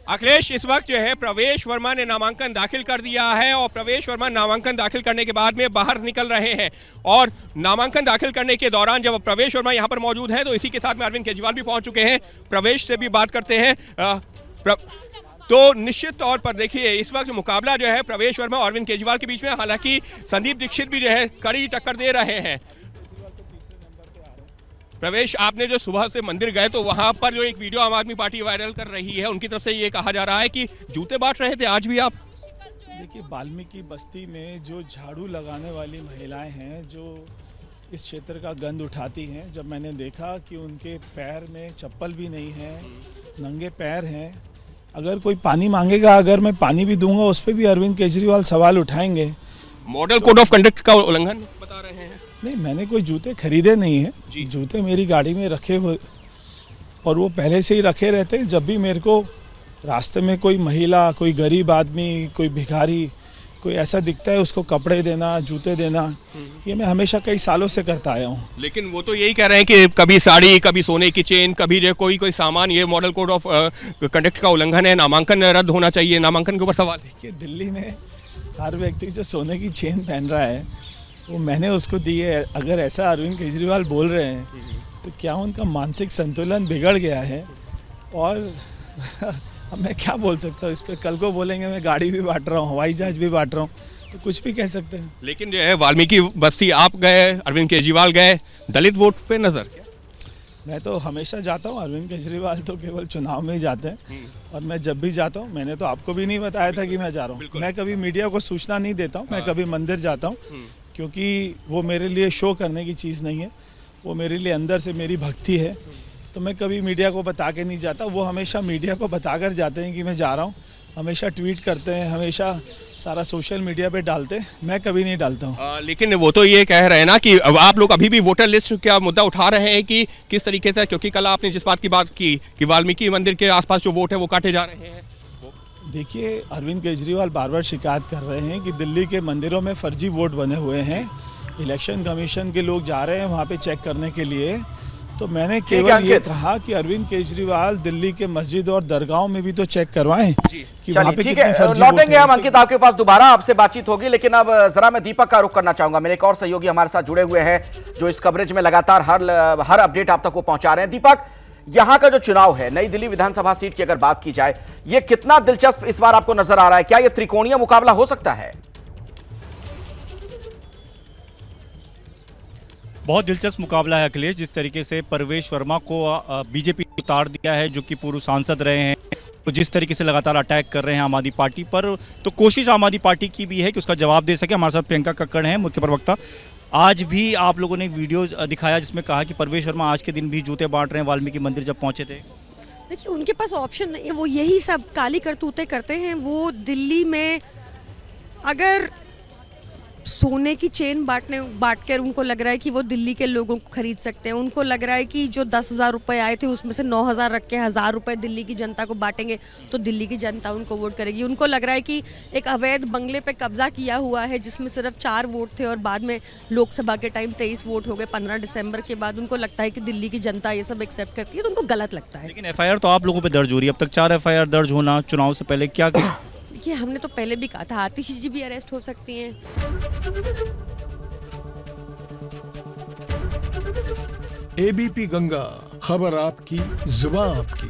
अखिलेश, इस वक्त जो है प्रवेश वर्मा ने नामांकन दाखिल कर दिया है और प्रवेश वर्मा नामांकन दाखिल करने के बाद में बाहर निकल रहे हैं। और नामांकन दाखिल करने के दौरान जब प्रवेश वर्मा यहां पर मौजूद हैं तो इसी के साथ में अरविंद केजरीवाल भी पहुंच चुके हैं। प्रवेश से भी बात करते हैं। तो निश्चित तौर पर देखिए इस वक्त मुकाबला जो है प्रवेश वर्मा और अरविंद केजरीवाल के बीच में, हालांकि संदीप दीक्षित भी जो है कड़ी टक्कर दे रहे हैं। प्रवेश, आपने जो सुबह से मंदिर गए तो वहां पर जो एक वीडियो आम आदमी पार्टी वायरल कर रही है, उनकी तरफ से ये कहा जा रहा है कि जूते बांट रहे थे आज भी आप। देखिए, वाल्मीकि बस्ती में जो झाड़ू लगाने वाली महिलाएं हैं जो इस क्षेत्र का गंद उठाती हैं, जब मैंने देखा कि उनके पैर में चप्पल भी नहीं है, नंगे पैर हैं, अगर कोई पानी मांगेगा, अगर मैं पानी भी दूंगा उस पर भी अरविंद केजरीवाल सवाल उठाएंगे। मॉडल कोड ऑफ कंडक्ट का उल्लंघन बता रहे हैं। नहीं, मैंने कोई जूते खरीदे नहीं है, जूते मेरी गाड़ी में रखे हुए और वो पहले से ही रखे रहते। जब भी मेरे को रास्ते में कोई महिला, कोई गरीब आदमी, कोई भिखारी, कोई ऐसा दिखता है, उसको कपड़े देना, जूते देना, ये मैं हमेशा कई सालों से करता आया हूँ। लेकिन वो तो यही कह रहे हैं कि कभी साड़ी, कभी सोने की चेन, कभी जो कोई सामान, ये मॉडल कोड ऑफ कंडक्ट का उल्लंघन है, नामांकन रद्द होना चाहिए। नामांकन के ऊपर सवाल। देखिए, दिल्ली में हर व्यक्ति जो सोने की चेन पहन रहा है वो मैंने उसको दी है। अगर ऐसा अरविंद केजरीवाल बोल रहे हैं तो क्या उनका मानसिक संतुलन बिगड़ गया है? और मैं क्या बोल सकता हूँ इस पर? कल को बोलेंगे मैं गाड़ी भी बांट रहा हूँ, हवाई जहाज भी बांट रहा हूँ, तो कुछ भी कह सकते हैं। लेकिन जो है वाल्मीकि बस्ती आप गए, अरविंद केजरीवाल गए, दलित वोट पे नजर? मैं तो हमेशा जाता हूँ, अरविंद केजरीवाल तो केवल चुनाव में ही जाते हैं। और मैं जब भी जाता हूँ, मैंने तो आपको भी नहीं बताया था कि मैं जा रहा हूँ। मैं कभी मीडिया को सूचना नहीं देता हूँ। मैं कभी मंदिर जाता हूँ क्योंकि वो मेरे लिए शो करने की चीज़ नहीं है, वो मेरे लिए अंदर से मेरी भक्ति है। तो मैं कभी मीडिया को बता के नहीं जाता, वो हमेशा मीडिया को बताकर जाते हैं कि मैं जा रहा हूँ। हमेशा ट्वीट करते हैं, हमेशा सारा सोशल मीडिया पे डालते हैं, मैं कभी नहीं डालता हूँ। लेकिन वो तो ये कह रहे हैं ना कि आप लोग अभी भी वोटर लिस्ट का मुद्दा उठा रहे हैं कि किस तरीके से, क्योंकि कल आपने जिस बात की बात की कि वाल्मीकि मंदिर के आसपास जो वोट है वो काटे जा रहे हैं। देखिए, अरविंद केजरीवाल बार बार शिकायत कर रहे हैं कि दिल्ली के मंदिरों में फर्जी वोट बने हुए हैं। इलेक्शन कमीशन के लोग जा रहे हैं वहाँ पे चेक करने के लिए। तो मैंने केवल ये कहा कि अरविंद केजरीवाल दिल्ली के मस्जिद और दरगाहों में भी तो चेक करवाएं कि वहाँ पे कितने फर्जी वोट हैं। लौटेंगे हम अंकित आपके पास, दोबारा आपसे बातचीत होगी, लेकिन अब जरा मैं दीपक का रुख करना चाहूंगा। मेरे एक और सहयोगी हमारे साथ जुड़े हुए हैं जो इस कवरेज में लगातार हर अपडेट आप तक वो पहुंचा रहे हैं। दीपक, यहां का जो चुनाव है, नई दिल्ली विधानसभा सीट की अगर बात की जाए, ये कितना दिलचस्प इस बार आपको नजर आ रहा है? क्या ये त्रिकोणीय मुकाबला हो सकता है? बहुत दिलचस्प मुकाबला है अखिलेश। जिस तरीके से परवेश वर्मा को बीजेपी उतार दिया है, जो कि पूर्व सांसद रहे हैं, तो जिस तरीके से लगातार अटैक कर रहे हैं आम आदमी पार्टी पर, तो कोशिश आम आदमी पार्टी की भी है कि उसका जवाब दे सके। हमारे साथ प्रियंका कक्कड़ हैं, मुख्य प्रवक्ता। आज भी आप लोगों ने एक वीडियो दिखाया जिसमें कहा कि परवेश वर्मा आज के दिन भी जूते बांट रहे हैं वाल्मीकि मंदिर जब पहुंचे थे। देखिए, उनके पास ऑप्शन नहीं है, वो यही सब काली करतूतें करते हैं। वो दिल्ली में अगर सोने की चेन बांट कर उनको लग रहा है कि वो दिल्ली के लोगों को खरीद सकते हैं। उनको लग रहा है कि जो 10,000 रुपये आए थे उसमें से 9,000 रख के 1,000 रुपये दिल्ली की जनता को बांटेंगे तो दिल्ली की जनता उनको वोट करेगी। उनको लग रहा है कि एक अवैध बंगले पे कब्जा किया हुआ है जिसमें सिर्फ 4 वोट थे और बाद में लोकसभा के टाइम 23 वोट हो गए 15 दिसंबर के बाद। उनको लगता है कि दिल्ली की जनता ये सब एक्सेप्ट करती है, तो उनको गलत लगता है। लेकिन FIR तो आप लोगों पर दर्ज हो रही है, अब तक 4 FIR दर्ज होना चुनाव से पहले, क्या देखिए, हमने तो पहले भी कहा था आतिशी जी भी अरेस्ट हो सकती हैं। ABP गंगा, खबर आपकी, जुबान आपकी।